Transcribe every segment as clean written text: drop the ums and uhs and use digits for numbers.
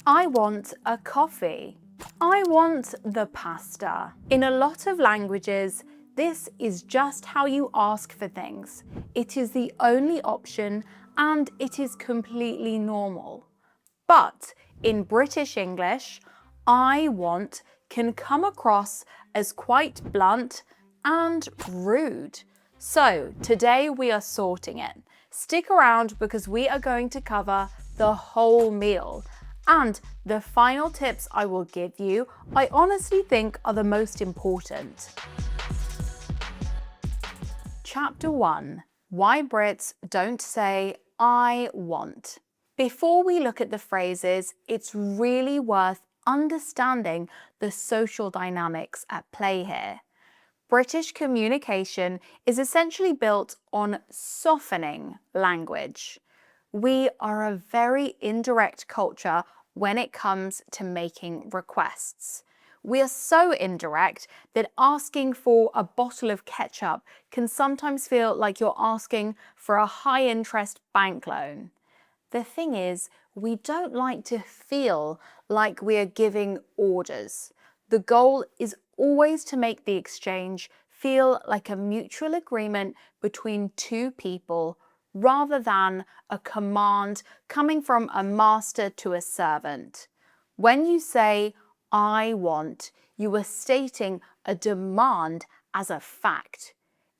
I want a coffee. I want the pasta. In a lot of languages, this is just how you ask for things. It is the only option and it is completely normal. But in British English, I want can come across as quite blunt and rude. So today we are sorting it. Stick around because we are going to cover the whole meal. And the final tips I will give you, I honestly think are the most important. Chapter 1. Why Brits don't say I want. Before we look at the phrases, it's really worth understanding the social dynamics at play here. British communication is essentially built on softening language. We are a very indirect culture when it comes to making requests. We are so indirect that asking for a bottle of ketchup can sometimes feel like you're asking for a high-interest bank loan. The thing is, we don't like to feel like we are giving orders. The goal is always to make the exchange feel like a mutual agreement between two people rather than a command coming from a master to a servant. When you say, I want, you are stating a demand as a fact.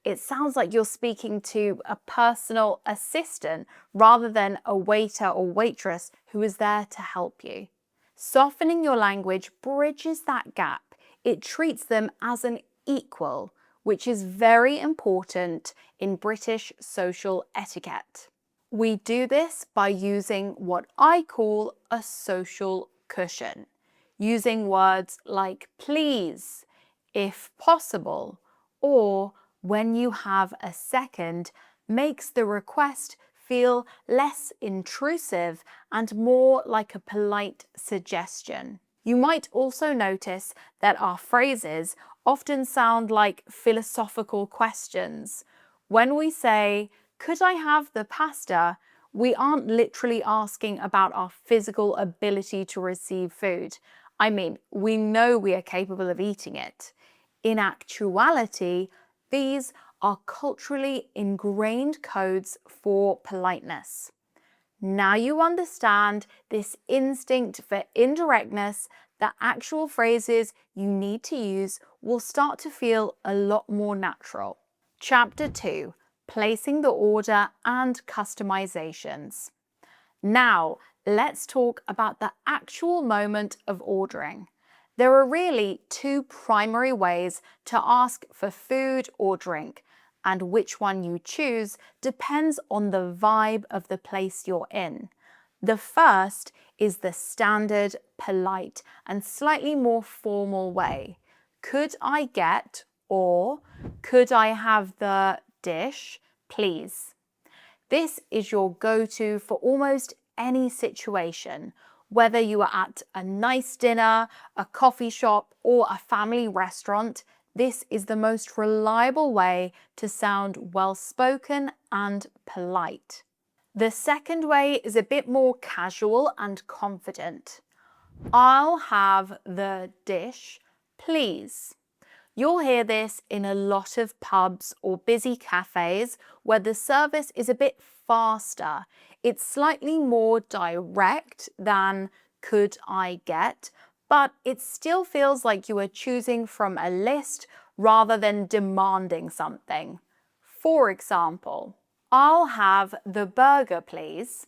It sounds like you're speaking to a personal assistant rather than a waiter or waitress who is there to help you. Softening your language bridges that gap. It treats them as an equal, which is very important in British social etiquette. We do this by using what I call a social cushion, using words like please, if possible, or when you have a second, makes the request feel less intrusive and more like a polite suggestion. You might also notice that our phrases often sound like philosophical questions. When we say, could I have the pasta? We aren't literally asking about our physical ability to receive food. I mean, we know we are capable of eating it. In actuality, these are culturally ingrained codes for politeness. Now you understand this instinct for indirectness, the actual phrases you need to use will start to feel a lot more natural. Chapter 2. Placing the order and customizations. Now, let's talk about the actual moment of ordering. There are really two primary ways to ask for food or drink, and which one you choose depends on the vibe of the place you're in. The first is the standard, polite, and slightly more formal way. Could I get, or could I have the dish, please? This is your go-to for almost any situation, whether you are at a nice dinner, a coffee shop, or a family restaurant. This is the most reliable way to sound well-spoken and polite. The second way is a bit more casual and confident. I'll have the dish, please. You'll hear this in a lot of pubs or busy cafes where the service is a bit faster. It's slightly more direct than could I get, but it still feels like you are choosing from a list rather than demanding something. For example, I'll have the burger, please.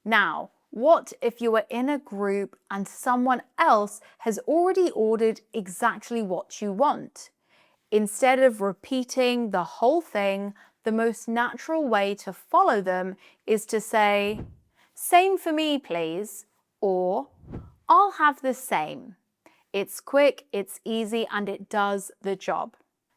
Now, what if you are in a group and someone else has already ordered exactly what you want? Instead of repeating the whole thing, the most natural way to follow them is to say, same for me, please, or I'll have the same. It's quick, it's easy, and it does the job.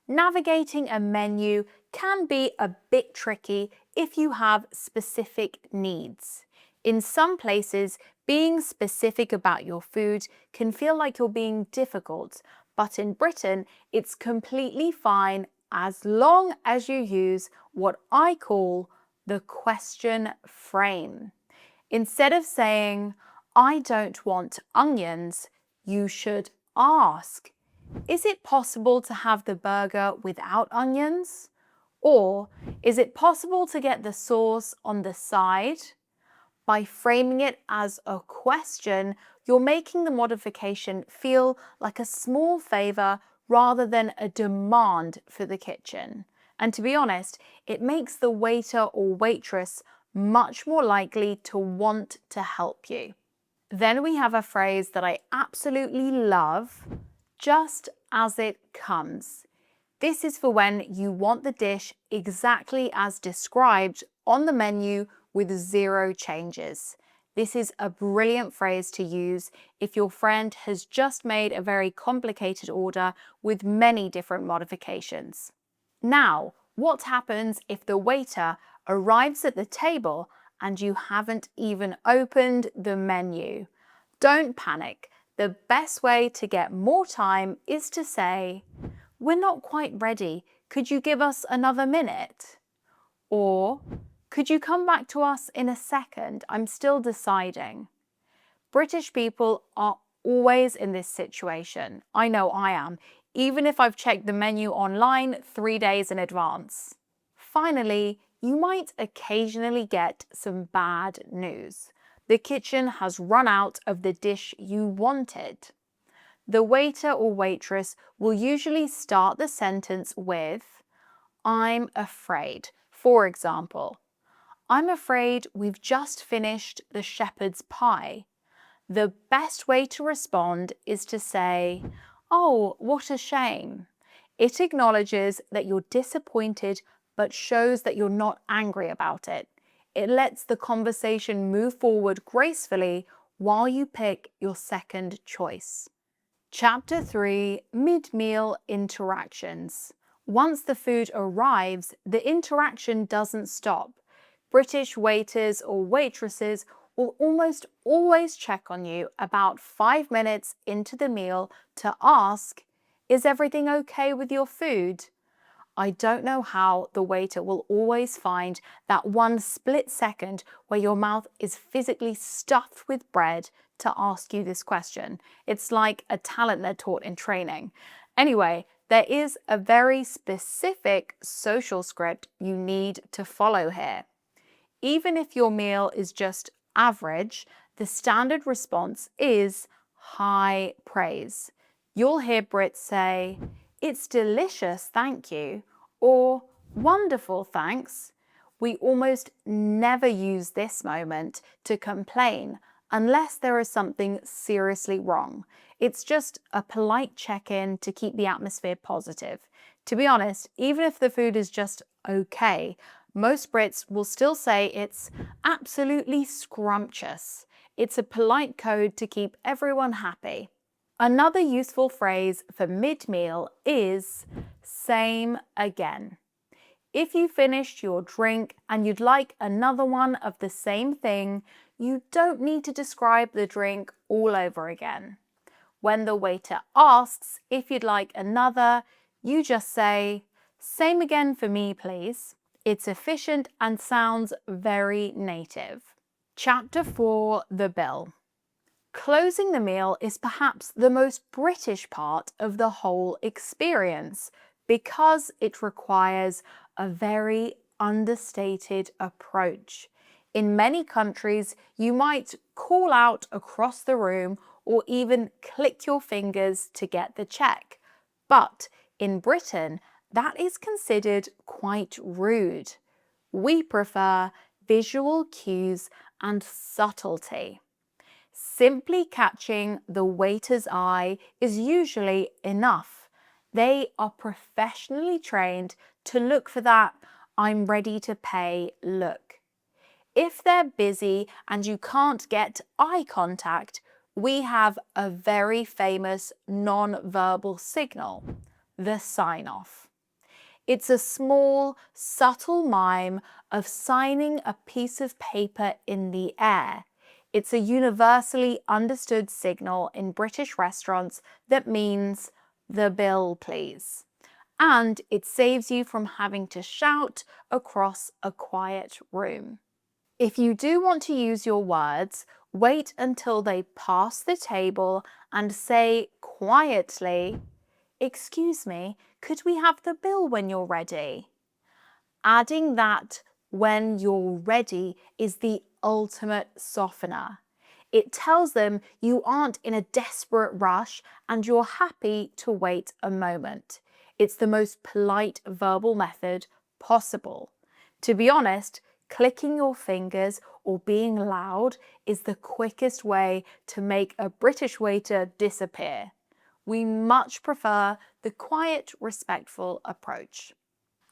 Navigating a menu can be a bit tricky if you have specific needs. In some places, being specific about your food can feel like you're being difficult, but in Britain, it's completely fine as long as you use what I call the question frame. Instead of saying, I don't want onions, you should ask, is it possible to have the burger without onions? Or is it possible to get the sauce on the side? By framing it as a question, you're making the modification feel like a small favor rather than a demand for the kitchen. And to be honest, it makes the waiter or waitress much more likely to want to help you. Then we have a phrase that I absolutely love, just as it comes. This is for when you want the dish exactly as described on the menu with 0 changes. This is a brilliant phrase to use if your friend has just made a very complicated order with many different modifications. Now, what happens if the waiter arrives at the table and you haven't even opened the menu? Don't panic. The best way to get more time is to say, "We're not quite ready. Could you give us another minute?" Or, "Could you come back to us in a second? I'm still deciding." British people are always in this situation. I know I am, even if I've checked the menu online 3 days in advance. Finally, you might occasionally get some bad news. The kitchen has run out of the dish you wanted. The waiter or waitress will usually start the sentence with, "I'm afraid." For example, "I'm afraid we've just finished the shepherd's pie." The best way to respond is to say, "Oh, what a shame." It acknowledges that you're disappointed but shows that you're not angry about it. It lets the conversation move forward gracefully while you pick your second choice. Chapter 3, Mid-Meal Interactions. Once the food arrives, the interaction doesn't stop. British waiters or waitresses will almost always check on you about 5 minutes into the meal to ask, "Is everything okay with your food?" I don't know how the waiter will always find that one split second where your mouth is physically stuffed with bread to ask you this question. It's like a talent they're taught in training. Anyway, there is a very specific social script you need to follow here. Even if your meal is just average, the standard response is high praise. You'll hear Brits say, "It's delicious, thank you," or "Wonderful, thanks." We almost never use this moment to complain unless there is something seriously wrong. It's just a polite check-in to keep the atmosphere positive. To be honest, even if the food is just okay, most Brits will still say it's absolutely scrumptious. It's a polite code to keep everyone happy. Another useful phrase for mid-meal is "same again." If you finished your drink and you'd like another one of the same thing, you don't need to describe the drink all over again. When the waiter asks if you'd like another, you just say, "Same again for me, please." It's efficient and sounds very native. Chapter 4, the bill. Closing the meal is perhaps the most British part of the whole experience because it requires a very understated approach. In many countries, you might call out across the room or even click your fingers to get the check. But in Britain, that is considered quite rude. We prefer visual cues and subtlety. Simply catching the waiter's eye is usually enough. They are professionally trained to look for that "I'm ready to pay" look. If they're busy and you can't get eye contact, we have a very famous non-verbal signal, the sign-off. It's a small, subtle mime of signing a piece of paper in the air. It's a universally understood signal in British restaurants that means "the bill, please." And it saves you from having to shout across a quiet room. If you do want to use your words, wait until they pass the table and say quietly, "Excuse me, could we have the bill when you're ready?" Adding that "when you're ready" is the ultimate softener. It tells them you aren't in a desperate rush and you're happy to wait a moment. It's the most polite verbal method possible. To be honest, clicking your fingers or being loud is the quickest way to make a British waiter disappear. We much prefer the quiet, respectful approach.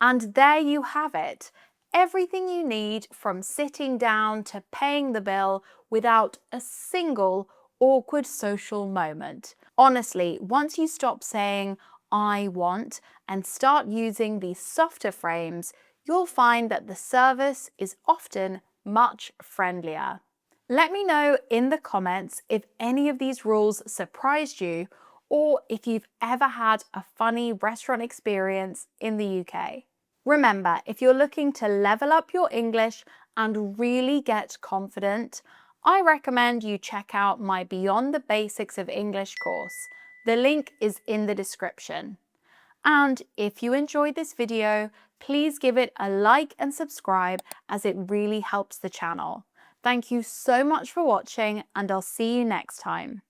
And there you have it. Everything you need from sitting down to paying the bill without a single awkward social moment. Honestly, once you stop saying "I want" and start using these softer frames, you'll find that the service is often much friendlier. Let me know in the comments if any of these rules surprised you or if you've ever had a funny restaurant experience in the UK. Remember, if you're looking to level up your English and really get confident, I recommend you check out my Beyond the Basics of English course. The link is in the description. And if you enjoyed this video, please give it a like and subscribe as it really helps the channel. Thank you so much for watching and I'll see you next time.